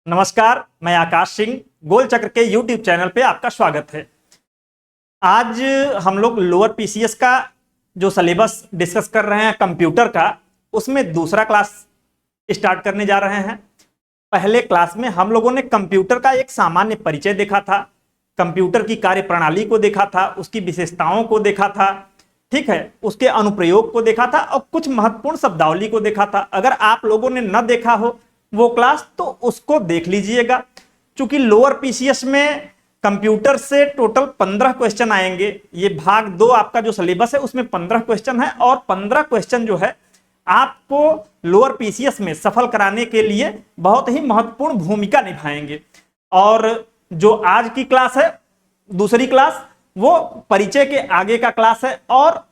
नमस्कार, मैं आकाश सिंह गोल चक्र के YouTube चैनल पे आपका स्वागत है। आज हम लोग लोअर पीसीएस का जो सिलेबस डिस्कस कर रहे हैं कंप्यूटर का, उसमें दूसरा क्लास स्टार्ट करने जा रहे हैं। पहले क्लास में हम लोगों ने कंप्यूटर का एक सामान्य परिचय देखा था, कंप्यूटर की कार्यप्रणाली को देखा था, उसकी विशेषताओं को देखा था, ठीक है, उसके अनुप्रयोग को देखा था और कुछ महत्वपूर्ण शब्दावली को देखा था। अगर आप लोगों ने न देखा हो वो क्लास तो उसको देख लीजिएगा। चूंकि लोअर पीसीएस में कंप्यूटर से टोटल 15 क्वेश्चन आएंगे। ये भाग 2 आपका जो सिलेबस है उसमें 15 क्वेश्चन है और 15 क्वेश्चन जो है आपको लोअर पीसीएस में सफल कराने के लिए बहुत ही महत्वपूर्ण भूमिका निभाएंगे। और जो आज की क्लास है, दूसरी क्लास, वो परिचय के आगे का क्लास है और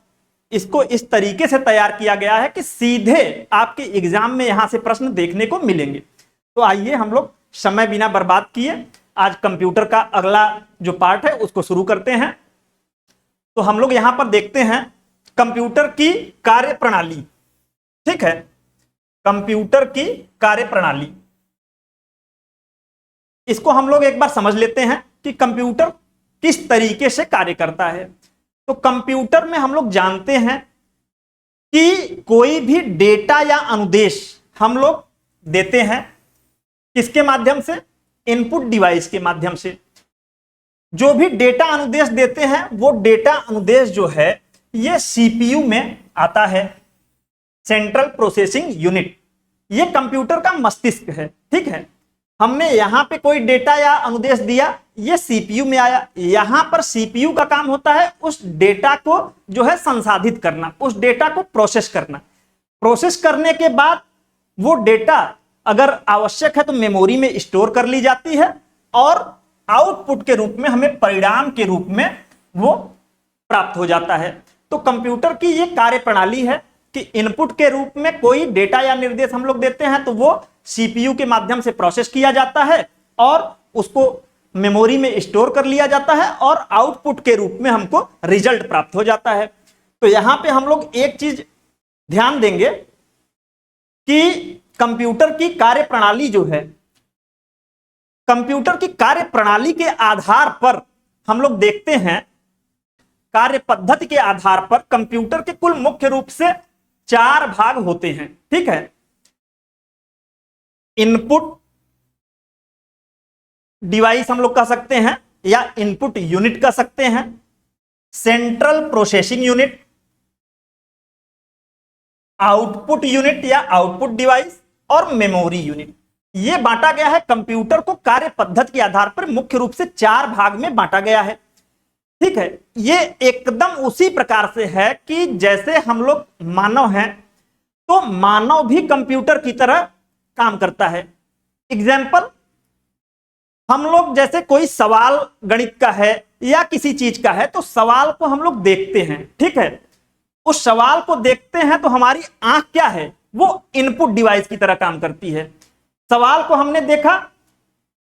इसको इस तरीके से तैयार किया गया है कि सीधे आपके एग्जाम में यहां से प्रश्न देखने को मिलेंगे। तो आइए हम लोग समय बिना बर्बाद किए आज कंप्यूटर का अगला जो पार्ट है उसको शुरू करते हैं। तो हम लोग यहां पर देखते हैं कंप्यूटर की कार्यप्रणाली। ठीक है, कंप्यूटर की कार्यप्रणाली, इसको हम लोग एक बार समझ लेते हैं कि कंप्यूटर किस तरीके से कार्य करता है। तो कंप्यूटर में हम लोग जानते हैं कि कोई भी डेटा या अनुदेश हम लोग देते हैं किसके माध्यम से? इनपुट डिवाइस के माध्यम से। जो भी डेटा अनुदेश देते हैं वो डेटा अनुदेश जो है ये सीपीयू में आता है, सेंट्रल प्रोसेसिंग यूनिट। ये कंप्यूटर का मस्तिष्क है। ठीक है, हमने यहां पे कोई डेटा या अनुदेश दिया, ये सीपीयू में आया। यहां पर सीपीयू का काम होता है उस डेटा को जो है संसाधित करना, उस डेटा को प्रोसेस करना। प्रोसेस करने के बाद वो डेटा अगर आवश्यक है तो मेमोरी में स्टोर कर ली जाती है और आउटपुट के रूप में हमें परिणाम के रूप में वो प्राप्त हो जाता है। तो कंप्यूटर की ये कार्यप्रणाली है कि इनपुट के रूप में कोई डेटा या निर्देश हम लोग देते हैं तो वो सीपीयू के माध्यम से प्रोसेस किया जाता है और उसको मेमोरी में स्टोर कर लिया जाता है और आउटपुट के रूप में हमको रिजल्ट प्राप्त हो जाता है। तो यहां पे हम लोग एक चीज ध्यान देंगे कि कंप्यूटर की कार्यप्रणाली जो है, कंप्यूटर की कार्यप्रणाली के आधार पर हम लोग देखते हैं, कार्य पद्धति के आधार पर कंप्यूटर के कुल मुख्य रूप से 4 भाग होते हैं। ठीक है, इनपुट डिवाइस हम लोग कह सकते हैं या इनपुट यूनिट कह सकते हैं, central processing unit, output unit या आउटपुट डिवाइस और मेमोरी यूनिट। यह बांटा गया है, कंप्यूटर को कार्य पद्धति के आधार पर मुख्य रूप से 4 भाग में बांटा गया है। ठीक है, ये एकदम उसी प्रकार से है कि जैसे हम लोग मानव हैं तो मानव भी कंप्यूटर की तरह काम करता है। एग्जाम्पल, हम लोग जैसे कोई सवाल गणित का है या किसी चीज का है तो सवाल को हम लोग देखते हैं। ठीक है, उस सवाल को देखते हैं तो हमारी आंख क्या है? वो इनपुट डिवाइस की तरह काम करती है। सवाल को हमने देखा,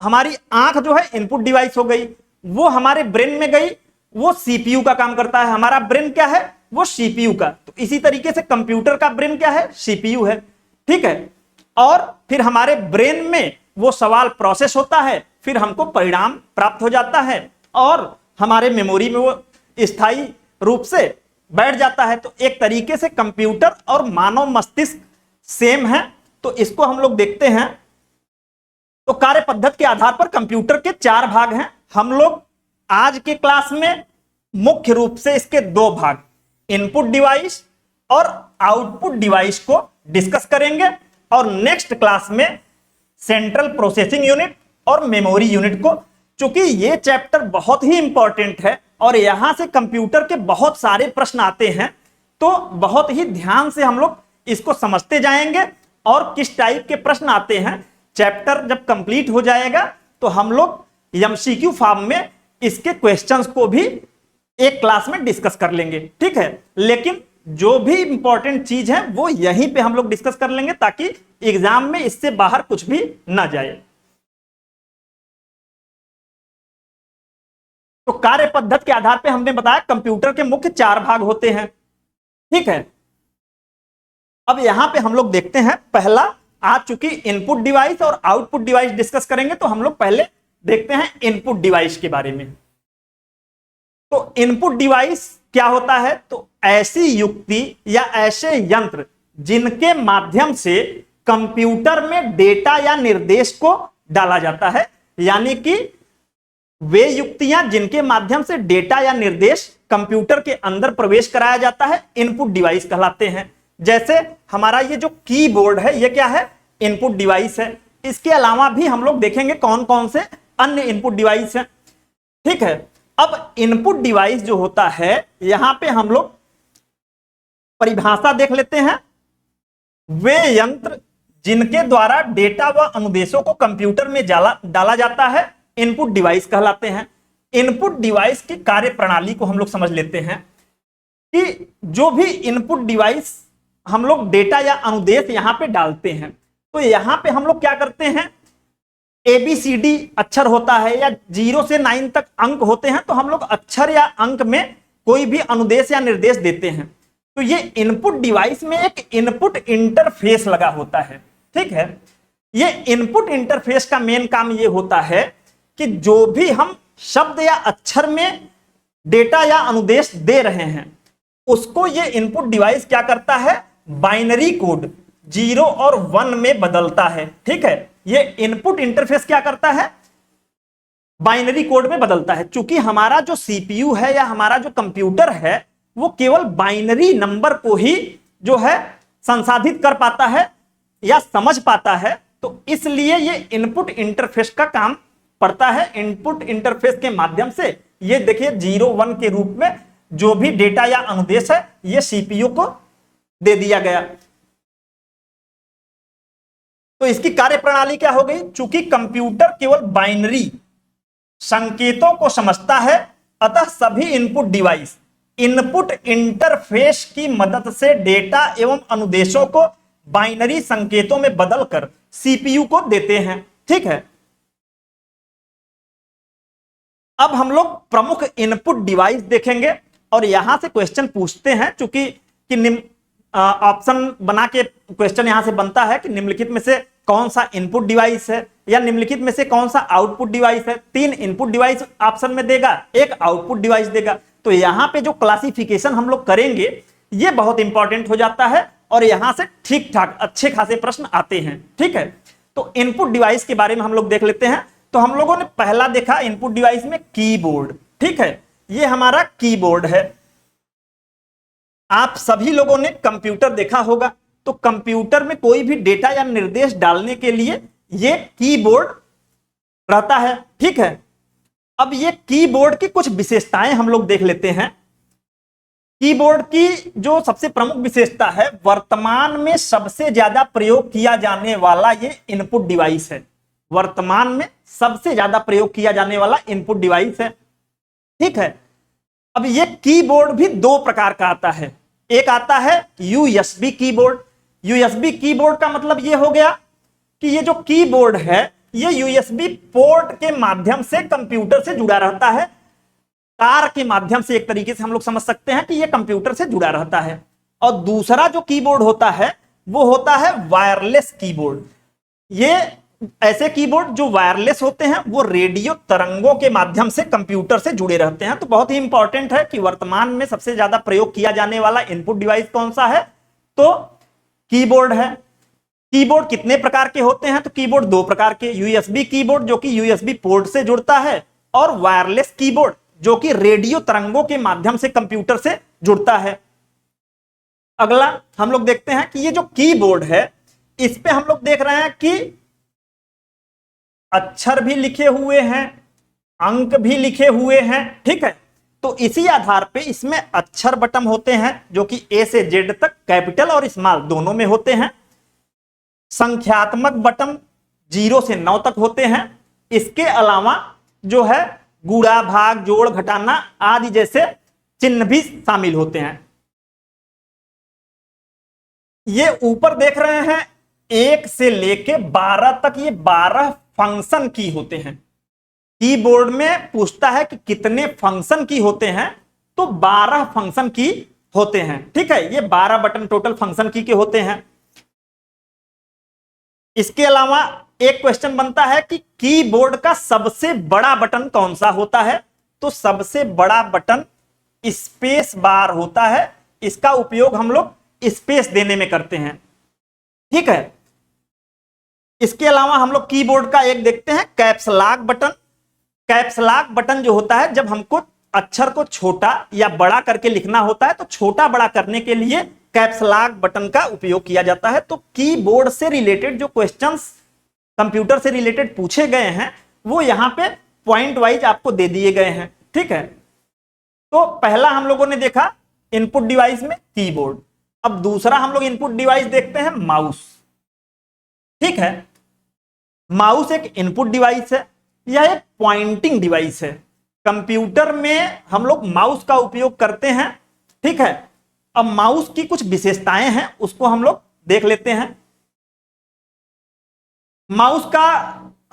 हमारी आंख जो है इनपुट डिवाइस हो गई, वो हमारे ब्रेन में गई, वो सीपीयू का काम करता है। हमारा ब्रेन क्या है? वो सीपीयू का। तो इसी तरीके से कंप्यूटर का ब्रेन क्या है? सीपीयू है। ठीक है, और फिर हमारे ब्रेन में वो सवाल प्रोसेस होता है, फिर हमको परिणाम प्राप्त हो जाता है और हमारे मेमोरी में वो स्थायी रूप से बैठ जाता है। तो एक तरीके से कंप्यूटर और मानव मस्तिष्क सेम है। तो इसको हम लोग देखते हैं। तो कार्य पद्धति के आधार पर कंप्यूटर के 4 भाग हैं। हम लोग आज के क्लास में मुख्य रूप से इसके 2 भाग, इनपुट डिवाइस और आउटपुट डिवाइस को डिस्कस करेंगे और नेक्स्ट क्लास में सेंट्रल प्रोसेसिंग यूनिट और मेमोरी यूनिट को। चूंकि ये चैप्टर बहुत ही इंपॉर्टेंट है और यहां से कंप्यूटर के बहुत सारे प्रश्न आते हैं, तो बहुत ही ध्यान से हम लोग इसको समझते जाएंगे और किस टाइप के प्रश्न आते हैं। चैप्टर जब कंप्लीट हो जाएगा तो हम लोग एमसीक्यू फॉर्म में इसके क्वेश्चंस को भी एक क्लास में डिस्कस कर लेंगे। ठीक है, लेकिन जो भी इंपॉर्टेंट चीज है वो यहीं पे हम लोग डिस्कस कर लेंगे ताकि एग्जाम में इससे बाहर कुछ भी ना जाए। तो कार्य पद्धति के आधार पे हमने बताया कंप्यूटर के मुख्य 4 भाग होते हैं। ठीक है, अब यहां पे हम लोग देखते हैं, पहला आज चूंकि इनपुट डिवाइस और आउटपुट डिवाइस डिस्कस करेंगे तो हम लोग पहले देखते हैं इनपुट डिवाइस के बारे में। तो इनपुट डिवाइस क्या होता है? तो ऐसी युक्ति या ऐसे यंत्र जिनके माध्यम से कंप्यूटर में डेटा या निर्देश को डाला जाता है, यानी कि वे युक्तियां जिनके माध्यम से डेटा या निर्देश कंप्यूटर के अंदर प्रवेश कराया जाता है, इनपुट डिवाइस कहलाते हैं। जैसे हमारा ये जो कीबोर्ड है, ये क्या है? इनपुट डिवाइस है। इसके अलावा भी हम लोग देखेंगे कौन कौन से अन्य इनपुट डिवाइस हैं। ठीक है, अब इनपुट डिवाइस जो होता है, यहां पे हम लोग परिभाषा देख लेते हैं। वे यंत्र जिनके द्वारा डेटा व अनुदेशों को कंप्यूटर में डाला जाता है, इनपुट डिवाइस कहलाते हैं। इनपुट डिवाइस की कार्य प्रणाली को हम लोग समझ लेते हैं कि जो भी इनपुट डिवाइस हम लोग डेटा या अनुदेश यहां पे डालते हैं, तो यहां पे हम लोग क्या करते हैं? ABCD अक्षर होता है या 0 से 9 तक अंक होते हैं, तो हम लोग अक्षर या अंक में कोई भी अनुदेश या निर्देश देते हैं। तो ये इनपुट डिवाइस में एक इनपुट इंटरफेस लगा होता है। ठीक है, ये इनपुट इंटरफेस का मेन काम ये होता है कि जो भी हम शब्द या अक्षर में डेटा या अनुदेश दे रहे हैं, उसको ये इनपुट डिवाइस क्या करता है? बाइनरी कोड 0 और 1 में बदलता है। ठीक है, ये इनपुट इंटरफेस क्या करता है? बाइनरी कोड में बदलता है। चूंकि हमारा जो सीपीयू है या हमारा जो कंप्यूटर है, वो केवल बाइनरी नंबर को ही जो है संसाधित कर पाता है या समझ पाता है, तो इसलिए ये इनपुट इंटरफेस का काम पड़ता है। इनपुट इंटरफेस के माध्यम से ये देखिए 0 1 के रूप में जो भी डेटा या अनुदेश है, ये सीपीयू को दे दिया गया। तो इसकी कार्य प्रणाली क्या हो गई? चूंकि कंप्यूटर केवल बाइनरी संकेतों को समझता है, अतः सभी इनपुट डिवाइस इनपुट इंटरफेस की मदद से डेटा एवं अनुदेशों को बाइनरी संकेतों में बदलकर सीपीयू को देते हैं। ठीक है, अब हम लोग प्रमुख इनपुट डिवाइस देखेंगे और यहां से क्वेश्चन पूछते हैं। चूंकि कि ऑप्शन बना के क्वेश्चन यहां से बनता है कि निम्नलिखित में से कौन सा इनपुट डिवाइस है या निम्नलिखित में से कौन सा आउटपुट डिवाइस है। 3 इनपुट डिवाइस ऑप्शन में देगा, 1 आउटपुट डिवाइस देगा। तो यहां पे जो क्लासिफिकेशन हम लोग करेंगे, ये बहुत इंपॉर्टेंट हो जाता है और यहां से ठीक ठाक अच्छे खासे प्रश्न आते हैं। ठीक है, तो इनपुट डिवाइस के बारे में हम लोग देख लेते हैं। तो हम लोगों ने पहला देखा इनपुट डिवाइस में कीबोर्ड। ठीक है, ये हमारा कीबोर्ड है। आप सभी लोगों ने कंप्यूटर देखा होगा, तो कंप्यूटर में कोई भी डेटा या निर्देश डालने के लिए ये कीबोर्ड रहता है। ठीक है, अब ये कीबोर्ड की कुछ विशेषताएं हम लोग देख लेते हैं। कीबोर्ड की जो सबसे प्रमुख विशेषता है, वर्तमान में सबसे ज्यादा प्रयोग किया जाने वाला ये इनपुट डिवाइस है। वर्तमान में सबसे ज्यादा प्रयोग किया जाने वाला इनपुट डिवाइस है। ठीक है, अब ये कीबोर्ड भी 2 प्रकार का आता है। एक आता है यूएसबी कीबोर्ड। यूएसबी कीबोर्ड का मतलब ये हो गया कि ये जो कीबोर्ड है, ये यूएसबी पोर्ट के माध्यम से कंप्यूटर से जुड़ा रहता है। तार के माध्यम से एक तरीके से हम लोग समझ सकते हैं कि ये कंप्यूटर से जुड़ा रहता है। और दूसरा जो कीबोर्ड होता है, वो होता है वायरलेस कीबोर्ड। ये ऐसे कीबोर्ड जो वायरलेस होते हैं, वो रेडियो तरंगों के माध्यम से कंप्यूटर से जुड़े रहते हैं। तो बहुत ही इंपॉर्टेंट है कि वर्तमान में सबसे ज्यादा प्रयोग किया जाने वाला इनपुट डिवाइस कौन सा है? तो कीबोर्ड है। कीबोर्ड कितने प्रकार के होते हैं? तो कीबोर्ड 2 प्रकार के, यूएसबी कीबोर्ड जो कि यूएसबी पोर्ट से जुड़ता है, और वायरलेस कीबोर्ड जो कि रेडियो तरंगों के माध्यम से कंप्यूटर से जुड़ता है। अगला हम लोग देखते हैं कि ये जो कीबोर्ड है, इस पे हम लोग देख रहे हैं कि अक्षर भी लिखे हुए हैं, अंक भी लिखे हुए हैं। ठीक है, तो इसी आधार पे इसमें अक्षर बटन होते हैं जो कि A से Z तक कैपिटल और स्मॉल दोनों में होते हैं। संख्यात्मक बटन 0 से 9 तक होते हैं। इसके अलावा जो है गुणा, भाग, जोड़, घटाना आदि जैसे चिन्ह भी शामिल होते हैं। ये ऊपर देख रहे हैं 1 से लेके 12 तक, ये 12 फंक्शन की होते हैं। कीबोर्ड में पूछता है कि कितने फंक्शन की होते हैं, तो 12 फंक्शन की होते हैं। ठीक है, ये 12 बटन टोटल फंक्शन की के होते हैं। इसके अलावा एक क्वेश्चन बनता है कि कीबोर्ड का सबसे बड़ा बटन कौन सा होता है? तो सबसे बड़ा बटन स्पेस बार होता है। इसका उपयोग हम लोग स्पेस देने में करते हैं, ठीक है। इसके अलावा हम लोग कीबोर्ड का एक देखते हैं caps lock button. Caps lock button जो होता है, जब हमको अक्षर को छोटा या बड़ा करके लिखना होता है तो छोटा बड़ा करने के लिए कैप्स लॉक बटन का उपयोग किया जाता है। तो कीबोर्ड से रिलेटेड जो क्वेश्चंस कंप्यूटर से रिलेटेड पूछे गए हैं वो यहां पे पॉइंट वाइज आपको दे दिए गए हैं, ठीक है। तो पहला हम लोगों ने देखा इनपुट डिवाइस में कीबोर्ड। अब दूसरा हम लोग इनपुट डिवाइस देखते हैं माउस, ठीक है। माउस एक इनपुट डिवाइस है, यह एक पॉइंटिंग डिवाइस है। कंप्यूटर में हम लोग माउस का उपयोग करते हैं, ठीक है। अब माउस की कुछ विशेषताएं हैं, उसको हम लोग देख लेते हैं। माउस का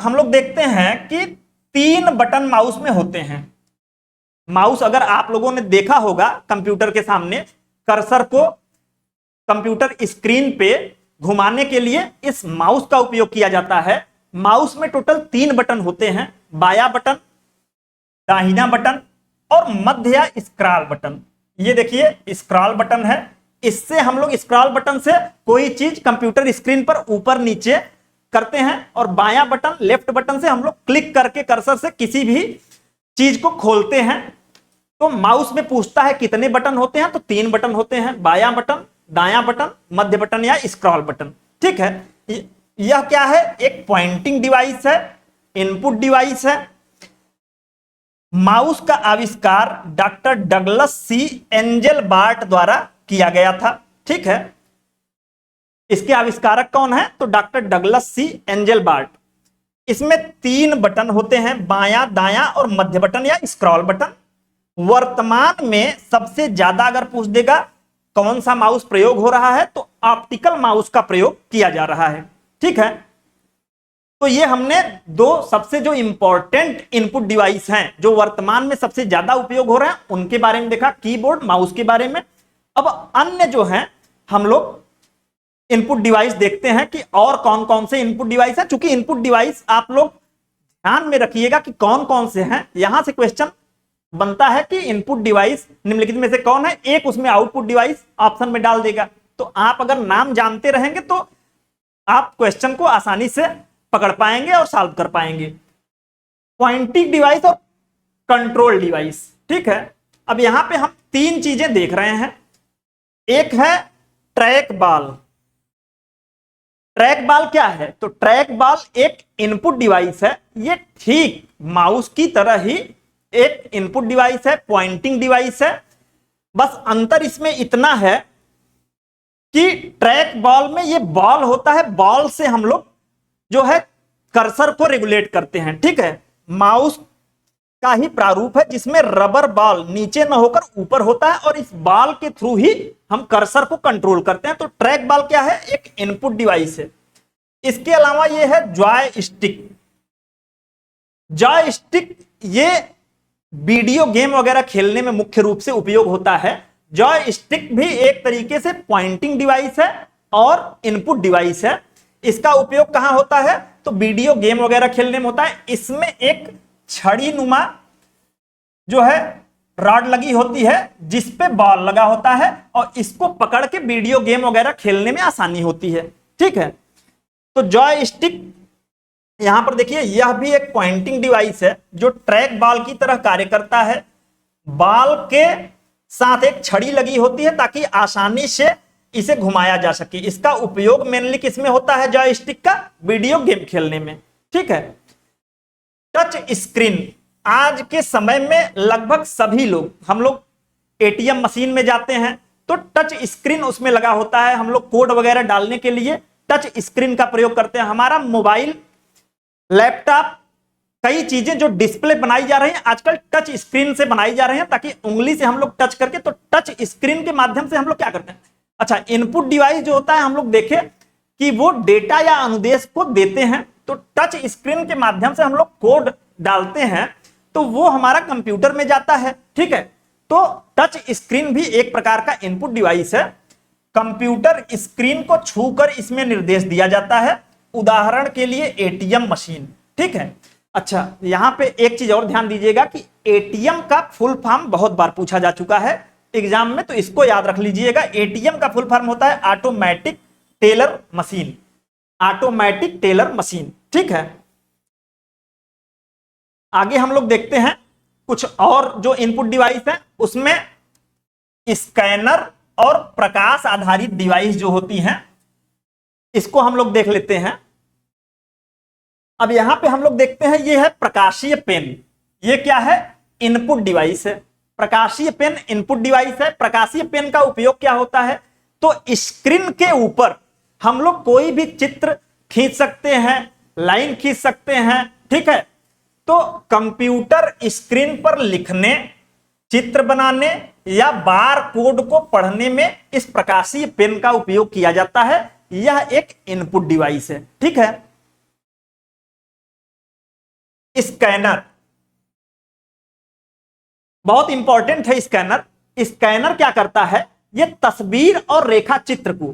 हम लोग देखते हैं कि 3 बटन माउस में होते हैं। माउस अगर आप लोगों ने देखा होगा कंप्यूटर के सामने, कर्सर को कंप्यूटर स्क्रीन पे घुमाने के लिए इस माउस का उपयोग किया जाता है। माउस में टोटल 3 बटन होते हैं, बाया बटन, दाहिना बटन और मध्य या स्क्रॉल बटन। ये देखिए स्क्रॉल बटन है, इससे हम लोग स्क्रॉल बटन से कोई चीज कंप्यूटर स्क्रीन पर ऊपर नीचे करते हैं, और बायां बटन लेफ्ट बटन से हम लोग क्लिक करके कर्सर से किसी भी चीज को खोलते हैं। तो माउस में पूछता है कितने बटन होते हैं, तो 3 बटन होते हैं, बायां बटन, दायां बटन, मध्य बटन या स्क्रॉल बटन, ठीक है। यह क्या है? एक पॉइंटिंग डिवाइस है, इनपुट डिवाइस है। माउस का आविष्कार डॉक्टर डगलस सी एंजेलबार्ट द्वारा किया गया था, ठीक है। इसके आविष्कारक कौन है? तो डॉक्टर डगलस सी एंजेलबार्ट। इसमें 3 बटन होते हैं, बायां, दायां और मध्य बटन या स्क्रॉल बटन। वर्तमान में सबसे ज्यादा अगर पूछ देगा कौन सा माउस प्रयोग हो रहा है, तो ऑप्टिकल माउस का प्रयोग किया जा रहा है, ठीक है। तो ये हमने 2 सबसे जो इंपॉर्टेंट इनपुट डिवाइस हैं जो वर्तमान में सबसे ज्यादा उपयोग हो रहे हैं उनके बारे में देखा, कीबोर्ड, माउस के बारे में। अब अन्य जो हैं हम लोग इनपुट डिवाइस देखते हैं कि और कौन कौन से इनपुट डिवाइस है। चूंकि इनपुट डिवाइस आप लोग ध्यान में रखिएगा कि कौन कौन से हैं, यहां से क्वेश्चन बनता है कि इनपुट डिवाइस निम्नलिखित में से कौन है, एक उसमें आउटपुट डिवाइस ऑप्शन में डाल देगा। तो आप अगर नाम जानते रहेंगे तो आप क्वेश्चन को आसानी से पकड़ पाएंगे और सॉल्व कर पाएंगे। पॉइंटिंग डिवाइस और कंट्रोल डिवाइस, ठीक है। अब यहां पे हम 3 चीजें देख रहे हैं। एक है ट्रैक बॉल। ट्रैक बॉल क्या है? तो ट्रैक बॉल एक इनपुट डिवाइस है, ये ठीक माउस की तरह ही एक इनपुट डिवाइस है, पॉइंटिंग डिवाइस है। बस अंतर इसमें इतना है कि ट्रैक बॉल में ये बॉल होता है, बॉल से हम लोग जो है कर्सर को रेगुलेट करते हैं, ठीक है। माउस का ही प्रारूप है जिसमें रबर बॉल नीचे न होकर ऊपर होता है और इस बॉल के थ्रू ही हम कर्सर को कंट्रोल करते हैं। तो ट्रैक बॉल क्या है? एक इनपुट डिवाइस है। इसके अलावा ये है जॉय स्टिक। जॉय स्टिक ये वीडियो गेम वगैरह खेलने में मुख्य रूप से उपयोग होता है। जॉय स्टिक भी एक तरीके से पॉइंटिंग डिवाइस है और इनपुट डिवाइस है। इसका उपयोग कहां होता है? तो वीडियो गेम वगैरह खेलने में होता है। इसमें एक छड़ी नुमा जो है रॉड लगी होती है जिस पे बॉल लगा होता है और इसको पकड़ के वीडियो गेम वगैरह खेलने में आसानी होती है, ठीक है। तो जॉय स्टिक यहां पर देखिए, यह भी एक पॉइंटिंग डिवाइस है जो ट्रैक बॉल की तरह कार्य करता है। बॉल के साथ एक छड़ी लगी होती है ताकि आसानी से इसे घुमाया जा सके। इसका उपयोग मेनली किसमें होता है? जॉयस्टिक का वीडियो गेम खेलने में, ठीक है। टच स्क्रीन आज के समय में लगभग सभी लोग, हम लोग एटीएम मशीन में जाते हैं तो टच स्क्रीन उसमें लगा होता है। हम लोग कोड वगैरह डालने के लिए टच स्क्रीन का प्रयोग करते हैं। हमारा मोबाइल, लैपटॉप, कई चीजें जो डिस्प्ले बनाई जा रही हैं आजकल टच स्क्रीन से बनाई जा रही हैं ताकि उंगली से हम लोग टच करके, तो टच स्क्रीन के माध्यम से हम लोग क्या करते हैं? अच्छा, इनपुट डिवाइस जो होता है हम लोग देखें कि वो डेटा या अनुदेश को देते हैं। तो टच स्क्रीन के माध्यम से हम लोग कोड डालते हैं तो वो हमारा कंप्यूटर में जाता है, ठीक है। तो टच स्क्रीन भी एक प्रकार का इनपुट डिवाइस है। कंप्यूटर स्क्रीन को छूकर इसमें निर्देश दिया जाता है। उदाहरण के लिए एटीएम मशीन। ठीक है, अच्छा यहां पे एक चीज और ध्यान दीजिएगा कि एटीएम का फुल फॉर्म बहुत बार पूछा जा चुका है एग्जाम में, तो इसको याद रख लीजिएगा। एटीएम का फुल फॉर्म होता है automatic teller machine, automatic teller machine. ठीक है, आगे हम लोग देखते हैं कुछ और जो इनपुट डिवाइस है, उसमें स्कैनर और प्रकाश आधारित डिवाइस जो होती हैं, इसको हम लोग देख लेते हैं। अब यहां पे हम लोग देखते हैं, ये है प्रकाशीय पेन। ये क्या है? इनपुट डिवाइस है। प्रकाशीय पेन इनपुट डिवाइस है। प्रकाशीय पेन का उपयोग क्या होता है? तो स्क्रीन के ऊपर हम लोग कोई भी चित्र खींच सकते हैं, लाइन खींच सकते हैं। ठीक है, तो कंप्यूटर स्क्रीन पर लिखने, चित्र बनाने या बार कोड को पढ़ने में इस प्रकाशीय पेन का उपयोग किया जाता है। यह एक इनपुट डिवाइस है। ठीक है, स्कैनर बहुत इंपॉर्टेंट है। स्कैनर स्कैनर क्या करता है? यह तस्वीर और रेखा चित्र को,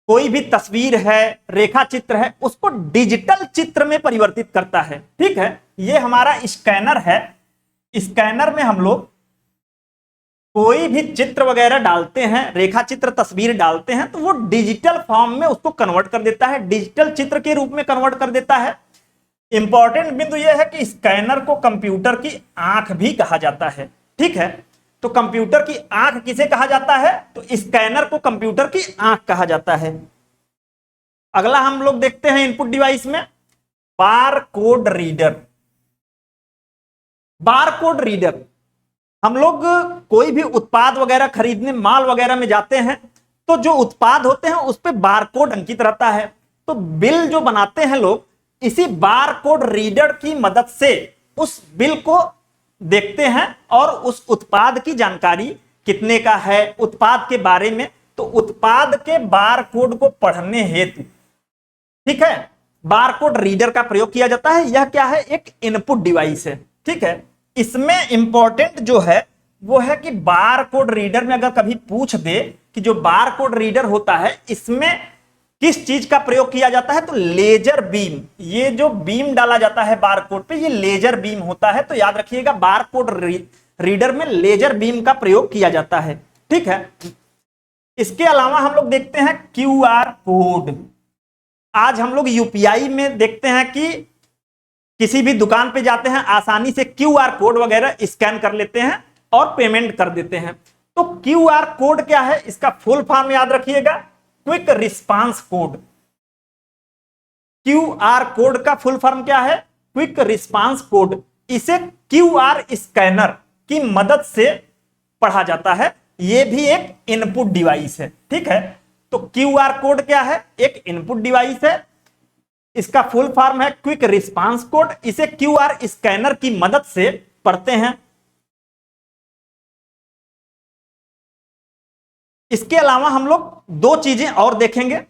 कोई भी तस्वीर है, रेखा चित्र है, उसको डिजिटल चित्र में परिवर्तित करता है। ठीक है, यह हमारा स्कैनर है। स्कैनर में हम लोग कोई भी चित्र वगैरह डालते हैं, रेखा चित्र, तस्वीर डालते हैं, तो वो डिजिटल फॉर्म में उसको कन्वर्ट कर देता है, डिजिटल चित्र के रूप में कन्वर्ट कर देता है। इंपॉर्टेंट बिंदु यह है कि स्कैनर को कंप्यूटर की आंख भी कहा जाता है। ठीक है, तो कंप्यूटर की आंख किसे कहा जाता है? तो स्कैनर को कंप्यूटर की आंख कहा जाता है। अगला हम लोग देखते हैं इनपुट डिवाइस में bar code reader. Bar code reader, हम लोग कोई भी उत्पाद वगैरह खरीदने, माल वगैरह में जाते हैं, तो जो उत्पाद होते हैं उस पर बार कोड अंकित रहता है। तो बिल जो बनाते हैं लोग, इसी बार कोड रीडर की मदद से उस बिल को देखते हैं और उस उत्पाद की जानकारी कितने का है, उत्पाद के बारे में, तो उत्पाद के बार कोड को पढ़ने हेतु, ठीक है, बार कोड रीडर का प्रयोग किया जाता है। यह क्या है? एक इनपुट डिवाइस है। ठीक है, इसमें इंपॉर्टेंट जो है वो है कि बार कोड रीडर में अगर कभी पूछ दे कि जो बार कोड रीडर होता है इसमें किस चीज का प्रयोग किया जाता है, तो लेजर बीम। ये जो बीम डाला जाता है बार कोड पे, ये लेजर बीम होता है। तो याद रखिएगा, बार कोड रीडर में लेजर बीम का प्रयोग किया जाता है। ठीक है, इसके अलावा हम लोग देखते हैं क्यूआर कोड। आज हम लोग यूपीआई में देखते हैं कि किसी भी दुकान पे जाते हैं, आसानी से क्यूआर कोड वगैरह स्कैन कर लेते हैं और पेमेंट कर देते हैं। तो क्यूआर कोड क्या है? इसका फुल फॉर्म याद रखिएगा, quick response code. QR code का फुल फॉर्म क्या है? Quick response code. इसे क्यूआर स्कैनर की मदद से पढ़ा जाता है। यह भी एक इनपुट डिवाइस है। ठीक है, तो क्यूआर कोड क्या है? एक इनपुट डिवाइस है। इसका फुल फॉर्म है क्विक रिस्पांस कोड। इसे क्यूआर स्कैनर की मदद से पढ़ते हैं। इसके अलावा हम लोग दो चीजें और देखेंगे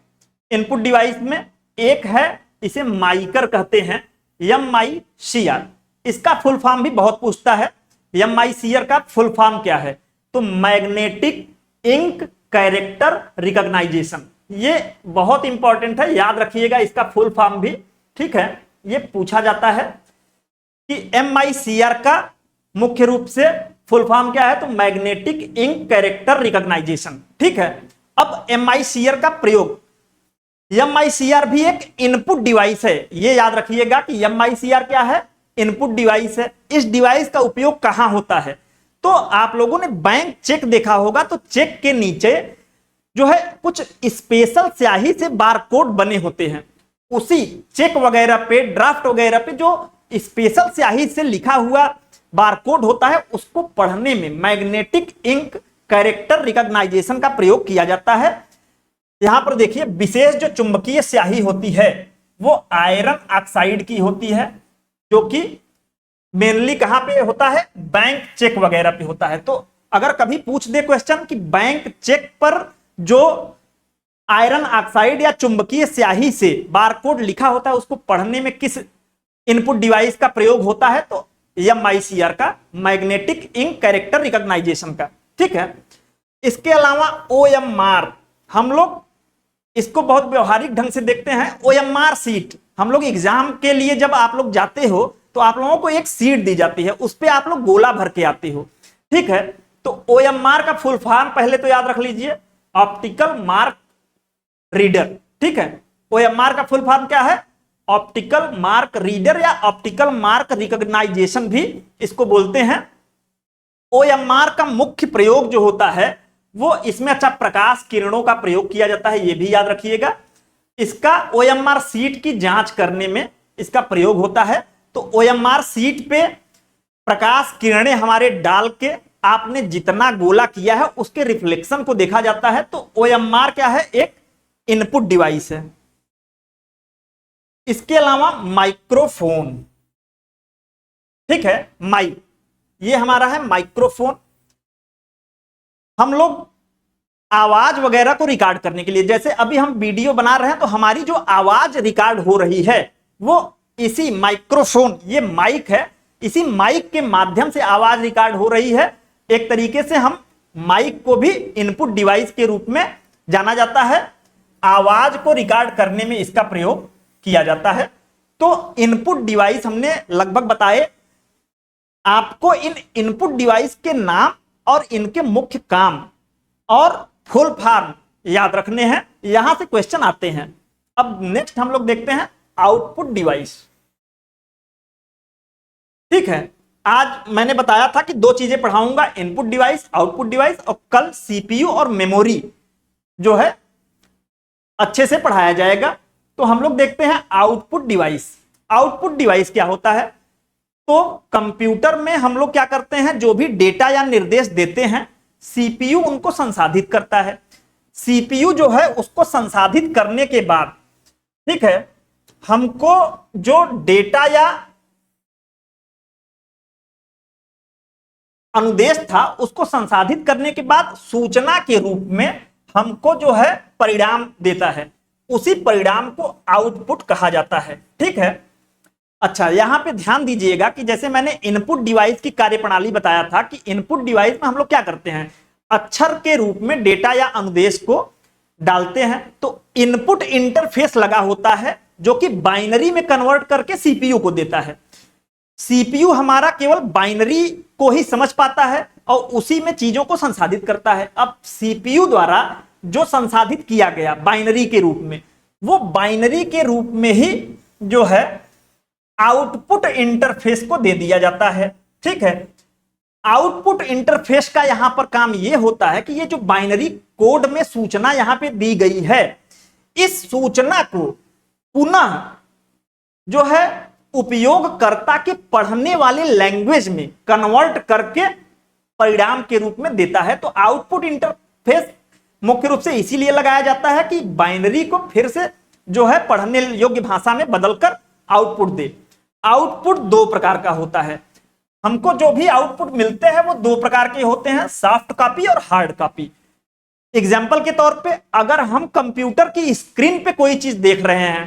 इनपुट डिवाइस में। एक है, इसे माइकर कहते हैं, MICR। इसका फुल फॉर्म भी बहुत पूछता है। MICR का फुल फॉर्म क्या है? तो मैग्नेटिक इंक कैरेक्टर रिकॉग्नाइजेशन। ये बहुत इंपॉर्टेंट है, याद रखिएगा इसका फुल फॉर्म भी। ठीक है, ये पूछा जाता है कि MICR का मुख्य रूप से फुल फॉर्म क्या है? तो मैग्नेटिक इंक कैरेक्टर रिकॉग्नाइजेशन। ठीक है, अब MICR का प्रयोग, MICR भी एक इनपुट डिवाइस है। ये याद रखिएगा कि MICR क्या है? इनपुट डिवाइस है। इस डिवाइस का उपयोग कहां होता है? तो आप लोगों ने बैंक चेक देखा होगा, तो चेक के नीचे जो है कुछ स्पेशल स्याही से बारकोड बने होते हैं। उसी चेक वगैरह पे, ड्राफ्ट वगैरह पे जो स्पेशल स्याही से लिखा हुआ बारकोड होता है, उसको पढ़ने में मैग्नेटिक इंक कैरेक्टर रिकॉग्नाइजेशन का प्रयोग किया जाता है। यहां पर देखिए, विशेष जो चुंबकीय स्याही होती है वो आयरन ऑक्साइड की होती है, जो कि मेनली कहां पे होता है? बैंक चेक वगैरह पे होता है। तो अगर कभी पूछ दे क्वेश्चन कि बैंक चेक पर जो आयरन ऑक्साइड या चुंबकीय स्याही से बारकोड लिखा होता है, उसको पढ़ने में किस इनपुट डिवाइस का प्रयोग होता है? तो MICR का, मैग्नेटिक इंक कैरेक्टर रिकॉग्नाइजेशन का। ठीक है, इसके अलावा OMR, हम लोग इसको बहुत व्यवहारिक ढंग से देखते हैं। ओएमआर सीट, हम लोग एग्जाम के लिए जब आप लोग जाते हो तो आप लोगों को एक सीट दी जाती है, उस पर आप लोग गोला भर के आते हो, ठीक है। तो ओएमआर का फुल फॉर्म पहले तो याद रख लीजिए, ऑप्टिकल मार्क रीडर, ठीक है। ओएमआर का फुल फॉर्म क्या है? ऑप्टिकल मार्क रीडर या ऑप्टिकल मार्क रिकॉग्नाइजेशन भी इसको बोलते हैं। ओएमआर का मुख्य प्रयोग जो होता है वो इसमें अच्छा प्रकाश किरणों का प्रयोग किया जाता है, ये भी याद रखिएगा। इसका ओएमआर सीट की जांच करने में इसका प्रयोग होता है। तो ओएमआर सीट पे प्रकाश किरणें हमारे डाल के आपने जितना गोला किया है उसके रिफ्लेक्शन को देखा जाता है। तो ओएमआर क्या है? एक इनपुट डिवाइस है। इसके अलावा माइक्रोफोन, ठीक है, माइक, ये हमारा है माइक्रोफोन। हम लोग आवाज वगैरह को रिकॉर्ड करने के लिए, जैसे अभी हम वीडियो बना रहे हैं तो हमारी जो आवाज रिकॉर्ड हो रही है वो इसी माइक्रोफोन, ये माइक है, इसी माइक के माध्यम से आवाज रिकॉर्ड हो रही है। एक तरीके से हम माइक को भी इनपुट डिवाइस के रूप में जाना जाता है। आवाज को रिकॉर्ड करने में इसका प्रयोग किया जाता है। तो इनपुट डिवाइस हमने लगभग बताए। आपको इन इनपुट डिवाइस के नाम और इनके मुख्य काम और फुल फॉर्म याद रखने हैं, यहां से क्वेश्चन आते हैं। अब नेक्स्ट हम लोग देखते हैं आउटपुट डिवाइस, ठीक है। आज मैंने बताया था कि दो चीजें पढ़ाऊंगा, इनपुट डिवाइस, आउटपुट डिवाइस, और कल सीपीयू और मेमोरी जो है अच्छे से पढ़ाया जाएगा। तो हम लोग देखते हैं आउटपुट डिवाइस। आउटपुट डिवाइस क्या होता है? तो कंप्यूटर में हम लोग क्या करते हैं, जो भी डेटा या निर्देश देते हैं सीपीयू उनको संसाधित करता है। सीपीयू जो है उसको संसाधित करने के बाद, ठीक है, हमको जो डेटा या अनुदेश था उसको संसाधित करने के बाद सूचना के रूप में हमको जो है परिणाम देता है। उसी परिणाम को आउटपुट कहा जाता है, ठीक है। अच्छा, यहां पे ध्यान दीजिएगा कि जैसे मैंने इनपुट डिवाइस की कार्यप्रणाली बताया था कि इनपुट डिवाइस में हम लोग क्या करते हैं, अक्षर के रूप में डेटा या अनुदेश को डालते हैं। तो इनपुट इंटरफेस लगा होता है जो कि बाइनरी में कन्वर्ट करके सीपीयू को देता है। सीपीयू हमारा केवल बाइनरी को ही समझ पाता है और उसी में चीजों को संसाधित करता है। अब सीपीयू द्वारा जो संसाधित किया गया बाइनरी के रूप में, वो बाइनरी के रूप में ही जो है आउटपुट इंटरफेस को दे दिया जाता है, ठीक है। आउटपुट इंटरफेस का यहां पर काम यह होता है कि ये जो बाइनरी कोड में सूचना यहां पे दी गई है, इस सूचना को पुनः जो है उपयोगकर्ता के पढ़ने वाले लैंग्वेज में कन्वर्ट करके परिणाम के रूप में देता है। तो आउटपुट इंटरफेस मुख्य रूप से इसीलिए लगाया जाता है कि बाइनरी को फिर से जो है पढ़ने योग्य भाषा में बदलकर आउटपुट दे। आउटपुट दो प्रकार का होता है। हमको जो भी आउटपुट मिलते हैं वो दो प्रकार के होते हैं, सॉफ्ट कॉपी और हार्ड कॉपी। एग्जाम्पल के तौर पे अगर हम कंप्यूटर की स्क्रीन पे कोई चीज देख रहे हैं,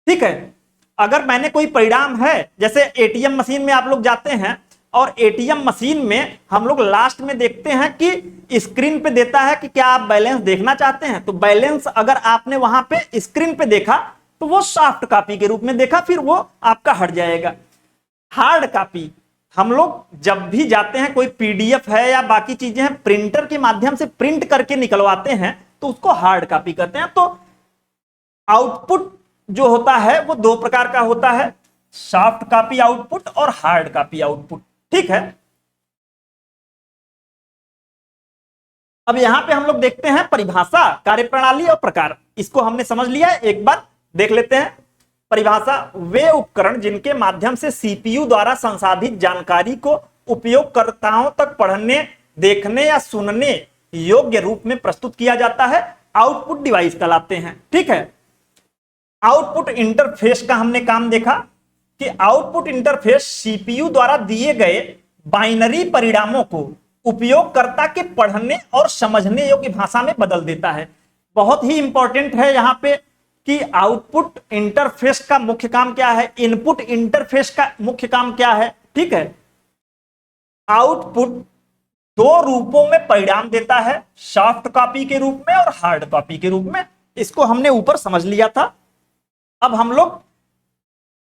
ठीक है, अगर मैंने कोई परिणाम है, जैसे एटीएम मशीन में आप लोग जाते हैं और एटीएम मशीन में हम लोग लास्ट में देखते हैं कि स्क्रीन पे देता है कि क्या आप बैलेंस देखना चाहते हैं। तो बैलेंस अगर आपने वहां पे स्क्रीन पे देखा तो वो सॉफ्ट कॉपी के रूप में देखा, फिर वो आपका हट जाएगा। हार्ड कॉपी हम लोग जब भी जाते हैं, कोई पीडीएफ है या बाकी चीजें हैं, प्रिंटर के माध्यम से प्रिंट करके निकलवाते हैं तो उसको हार्ड कॉपी कहते हैं। तो आउटपुट जो होता है वो दो प्रकार का होता है, सॉफ्ट कॉपी आउटपुट और हार्ड कॉपी आउटपुट, ठीक है। अब यहां पे हम लोग देखते हैं परिभाषा, कार्यप्रणाली और प्रकार। इसको हमने समझ लिया है, एक बार देख लेते हैं। परिभाषा, वे उपकरण जिनके माध्यम से सीपीयू द्वारा संसाधित जानकारी को उपयोगकर्ताओं तक पढ़ने, देखने या सुनने योग्य रूप में प्रस्तुत किया जाता है, आउटपुट डिवाइस कहलाते हैं, ठीक है। आउटपुट इंटरफेस का हमने काम देखा कि आउटपुट इंटरफेस सीपीयू द्वारा दिए गए बाइनरी परिणामों को उपयोगकर्ता के पढ़ने और समझने योग्य भाषा में बदल देता है। बहुत ही इंपॉर्टेंट है यहां पे कि आउटपुट इंटरफेस का मुख्य काम क्या है, इनपुट इंटरफेस का मुख्य काम क्या है, ठीक है। आउटपुट दो रूपों में परिणाम देता है, सॉफ्ट कॉपी के रूप में और हार्ड कॉपी के रूप में। इसको हमने ऊपर समझ लिया था। अब हम लोग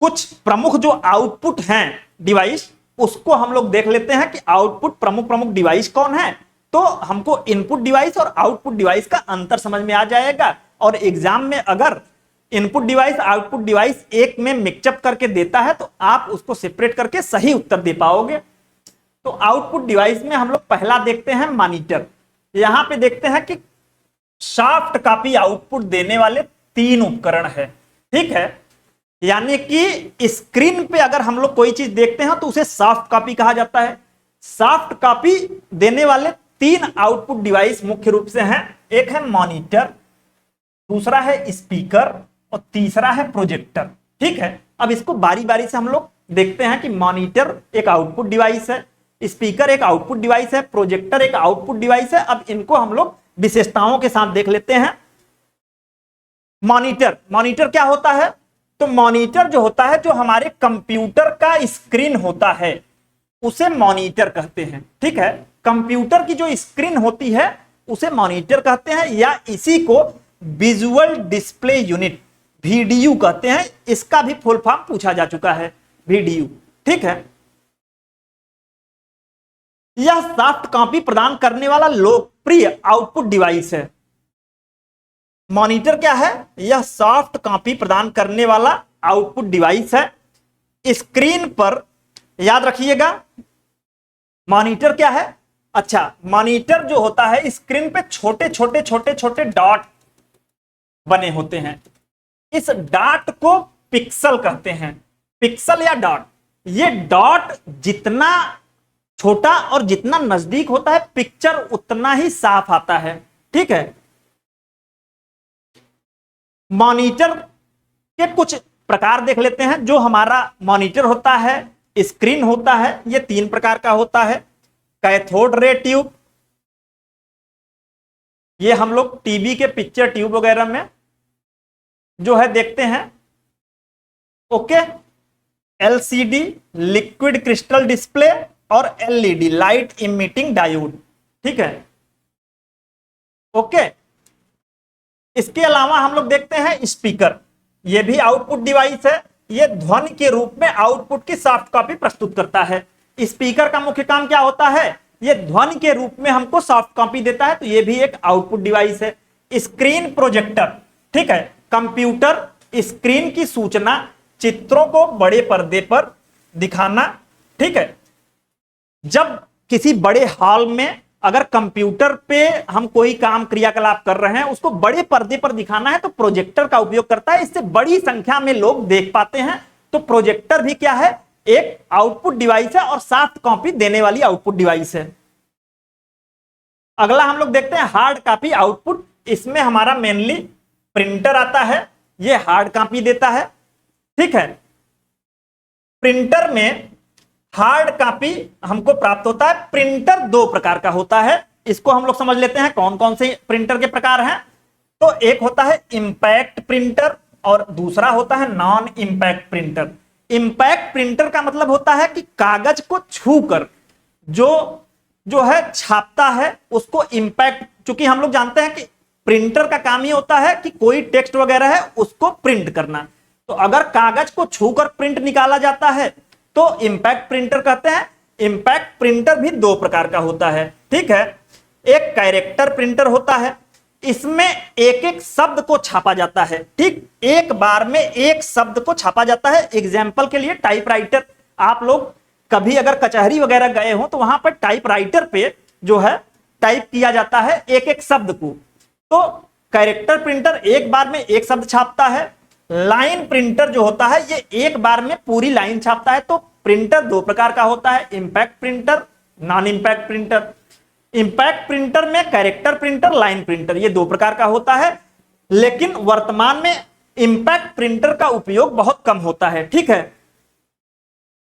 कुछ प्रमुख जो आउटपुट हैं डिवाइस, उसको हम लोग देख लेते हैं कि आउटपुट प्रमुख डिवाइस कौन है। तो हमको इनपुट डिवाइस और आउटपुट डिवाइस का अंतर समझ में आ जाएगा, और एग्जाम में अगर इनपुट डिवाइस आउटपुट डिवाइस एक में मिक्सअप करके देता है तो आप उसको सेपरेट करके सही उत्तर दे पाओगे। तो आउटपुट डिवाइस में हम लोग पहला देखते हैं मॉनिटर। यहां पे देखते हैं कि सॉफ्ट कॉपी आउटपुट देने वाले 3 उपकरण है, ठीक है। यानी कि स्क्रीन पे अगर हम लोग कोई चीज देखते हैं तो उसे सॉफ्ट कॉपी कहा जाता है। सॉफ्ट कॉपी देने वाले 3 आउटपुट डिवाइस मुख्य रूप से हैं। एक है मॉनिटर, दूसरा है स्पीकर और तीसरा है प्रोजेक्टर, ठीक है। अब इसको बारी बारी से हम लोग देखते हैं कि मॉनिटर एक आउटपुट डिवाइस है, स्पीकर एक आउटपुट डिवाइस है, प्रोजेक्टर एक आउटपुट डिवाइस है। अब इनको हम लोग विशेषताओं के साथ देख लेते हैं। मॉनिटर क्या होता है? तो मॉनिटर जो होता है, जो हमारे कंप्यूटर का स्क्रीन होता है, उसे मॉनिटर कहते हैं, ठीक है। कंप्यूटर की जो स्क्रीन होती है उसे मॉनिटर कहते हैं, या इसी को विजुअल डिस्प्ले यूनिट VDU कहते हैं। इसका भी फुल फॉर्म पूछा जा चुका है, VDU, ठीक है। यह सॉफ्ट कॉपी प्रदान करने वाला लोकप्रिय आउटपुट डिवाइस है। मॉनिटर क्या है? यह सॉफ्ट कॉपी प्रदान करने वाला आउटपुट डिवाइस है। स्क्रीन पर याद रखिएगा मॉनिटर क्या है। अच्छा, मॉनिटर जो होता है स्क्रीन पे छोटे छोटे डॉट बने होते हैं। इस डॉट को पिक्सल कहते हैं, पिक्सल या डॉट। ये डॉट जितना छोटा और जितना नजदीक होता है पिक्चर उतना ही साफ आता है, ठीक है। मॉनिटर के कुछ प्रकार देख लेते हैं। जो हमारा मॉनिटर होता है, स्क्रीन होता है, ये 3 प्रकार का होता है। कैथोड रे ट्यूब, ये हम लोग टीवी के पिक्चर ट्यूब वगैरह में जो है देखते हैं, okay. LCD liquid crystal display और LED लाइट इमिटिंग डायोड, ठीक है, ओके। इसके अलावा हम लोग देखते हैं स्पीकर। यह भी आउटपुट डिवाइस है। यह ध्वनि के रूप में आउटपुट की सॉफ्ट कॉपी प्रस्तुत करता है। स्पीकर का मुख्य काम क्या होता है? यह ध्वनि के रूप में हमको सॉफ्ट कॉपी देता है, तो यह भी एक आउटपुट डिवाइस है। स्क्रीन प्रोजेक्टर, ठीक है, कंप्यूटर स्क्रीन की सूचना चित्रों को बड़े पर्दे पर दिखाना, ठीक है। जब किसी बड़े हॉल में अगर कंप्यूटर पे हम कोई काम क्रियाकलाप कर रहे हैं, उसको बड़े पर्दे पर दिखाना है तो प्रोजेक्टर का उपयोग करता है। इससे बड़ी संख्या में लोग देख पाते हैं। तो प्रोजेक्टर भी क्या है? एक आउटपुट डिवाइस है और सॉफ्ट कॉपी देने वाली आउटपुट डिवाइस है। अगला हम लोग देखते हैं हार्ड कॉपी आउटपुट। इसमें हमारा मेनली प्रिंटर आता है, यह हार्ड कॉपी देता है, ठीक है। प्रिंटर में हार्ड कॉपी हमको प्राप्त होता है। प्रिंटर 2 प्रकार का होता है। इसको हम लोग समझ लेते हैं कौन कौन से प्रिंटर के प्रकार हैं। तो एक होता है इंपैक्ट प्रिंटर और दूसरा होता है non impact printer. Impact printer का मतलब होता है कि कागज को छूकर जो है छापता है उसको इंपैक्ट। चूंकि हम लोग जानते हैं कि प्रिंटर का काम ही होता है कि कोई टेक्स्ट वगैरह है उसको प्रिंट करना, तो अगर कागज को छूकर प्रिंट निकाला जाता है तो इंपैक्ट प्रिंटर कहते हैं। इंपैक्ट प्रिंटर भी 2 प्रकार का होता है, ठीक है। एक कैरेक्टर प्रिंटर होता है, इसमें एक एक शब्द को छापा जाता है, ठीक, एक बार में एक शब्द को छापा जाता है। एग्जाम्पल के लिए टाइपराइटर, आप लोग कभी अगर कचहरी वगैरह गए हो तो वहां पर टाइपराइटर पे जो है टाइप किया जाता है एक एक शब्द को। तो कैरेक्टर प्रिंटर एक बार में एक शब्द छापता है। लाइन प्रिंटर जो होता है ये एक बार में पूरी लाइन छापता है। तो प्रिंटर 2 प्रकार का होता है, impact printer, non impact printer. Impact printer में कैरेक्टर प्रिंटर, लाइन प्रिंटर, ये 2 प्रकार का होता है। लेकिन वर्तमान में इंपैक्ट प्रिंटर का उपयोग बहुत कम होता है, ठीक है।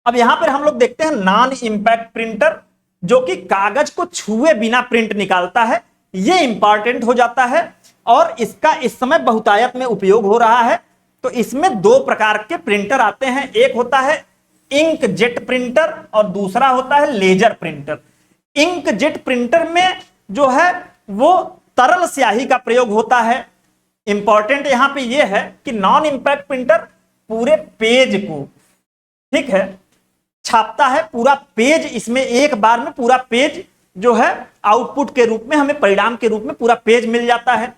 अब यहां पर हम लोग देखते हैं नॉन इंपैक्ट प्रिंटर, जो कि कागज को छुए बिना प्रिंट निकालता है। यह इंपॉर्टेंट हो जाता है और इसका इस समय बहुतायत में उपयोग हो रहा है। तो इसमें 2 प्रकार के प्रिंटर आते हैं। एक होता है इंक जेट प्रिंटर और दूसरा होता है laser printer. Ink jet printer में जो है वो तरल स्याही का प्रयोग होता है। इंपॉर्टेंट यहां पे ये है कि नॉन इंपैक्ट प्रिंटर पूरे पेज को, ठीक है, छापता है, पूरा पेज, इसमें एक बार में पूरा पेज जो है आउटपुट के रूप में हमें परिणाम के रूप में पूरा पेज मिल जाता है।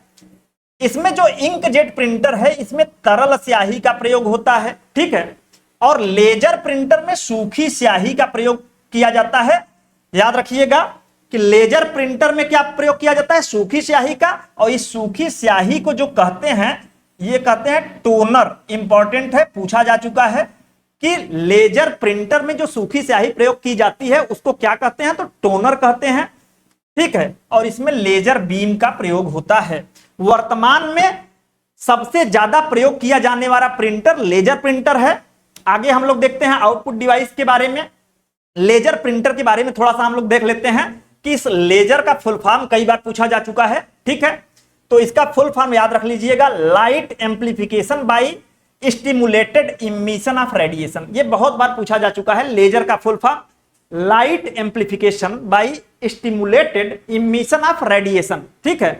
इसमें जो इंकजेट प्रिंटर है इसमें तरल स्याही का प्रयोग होता है, ठीक है, और लेजर प्रिंटर में सूखी स्याही का प्रयोग किया जाता है। याद रखिएगा कि लेजर प्रिंटर में क्या प्रयोग किया जाता है, सूखी स्याही का, और इस सूखी स्याही को जो कहते हैं ये कहते हैं टोनर। इंपॉर्टेंट है, पूछा जा चुका है कि लेजर प्रिंटर में जो सूखी स्याही प्रयोग की जाती है उसको क्या कहते हैं, तो टोनर कहते हैं, ठीक है, और इसमें लेजर बीम का प्रयोग होता है। वर्तमान में सबसे ज्यादा प्रयोग किया जाने वाला प्रिंटर लेजर प्रिंटर है। आगे हम लोग देखते हैं आउटपुट डिवाइस के बारे में। लेजर प्रिंटर के बारे में थोड़ा सा हम लोग देख लेते हैं कि इस लेजर का फुल फॉर्म कई बार पूछा जा चुका है, ठीक है, तो इसका फुल फॉर्म याद रख लीजिएगा, light amplification by stimulated emission of radiation. ये बहुत बार पूछा जा चुका है। लेजर का full form light amplification by stimulated emission of radiation, ठीक है।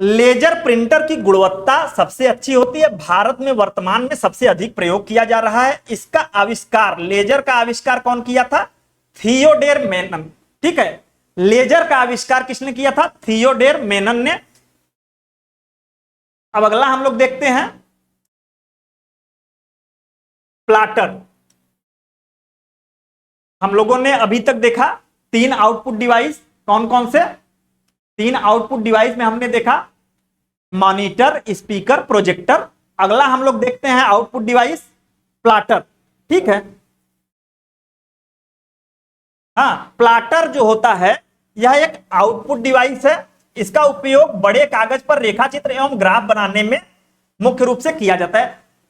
लेजर प्रिंटर की गुणवत्ता सबसे अच्छी होती है। भारत में वर्तमान में सबसे अधिक प्रयोग किया जा रहा है। इसका आविष्कार, लेजर का आविष्कार कौन किया था, थियोडोर मेनन, ठीक है। लेजर का आविष्कार किसने किया था, थियोडोर मेनन ने। अब अगला हम लोग देखते हैं प्लाटर। हम लोगों ने अभी तक देखा 3 आउटपुट डिवाइस, कौन कौन से 3 आउटपुट डिवाइस में हमने देखा, मॉनिटर, स्पीकर, प्रोजेक्टर। अगला हम लोग देखते हैं आउटपुट डिवाइस प्लाटर, ठीक है। हाँ, प्लाटर जो होता है यह एक आउटपुट डिवाइस है। इसका उपयोग बड़े कागज पर रेखाचित्र एवं ग्राफ बनाने में मुख्य रूप से किया जाता है।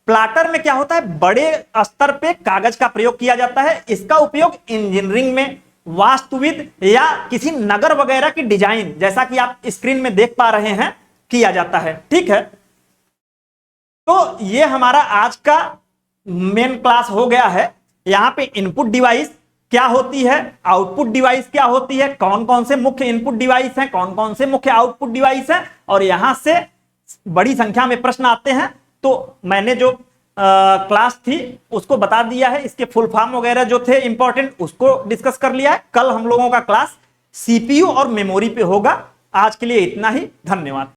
प्लाटर में क्या होता है, बड़े स्तर पे कागज का प्रयोग किया जाता है। इसका उपयोग इंजीनियरिंग में, वास्तुविद या किसी नगर वगैरह की डिजाइन, जैसा कि आप स्क्रीन में देख पा रहे हैं, किया जाता है, ठीक है। तो ये हमारा आज का मेन क्लास हो गया है। यहां पे इनपुट डिवाइस क्या होती है, आउटपुट डिवाइस क्या होती है, कौन कौन से मुख्य इनपुट डिवाइस हैं, कौन कौन से मुख्य आउटपुट डिवाइस हैं, और यहां से बड़ी संख्या में प्रश्न आते हैं। तो मैंने जो क्लास थी उसको बता दिया है, इसके फुल फॉर्म वगैरह जो थे इंपॉर्टेंट उसको डिस्कस कर लिया है। कल हम लोगों का क्लास सीपीयू और मेमोरी पे होगा। आज के लिए इतना ही, धन्यवाद।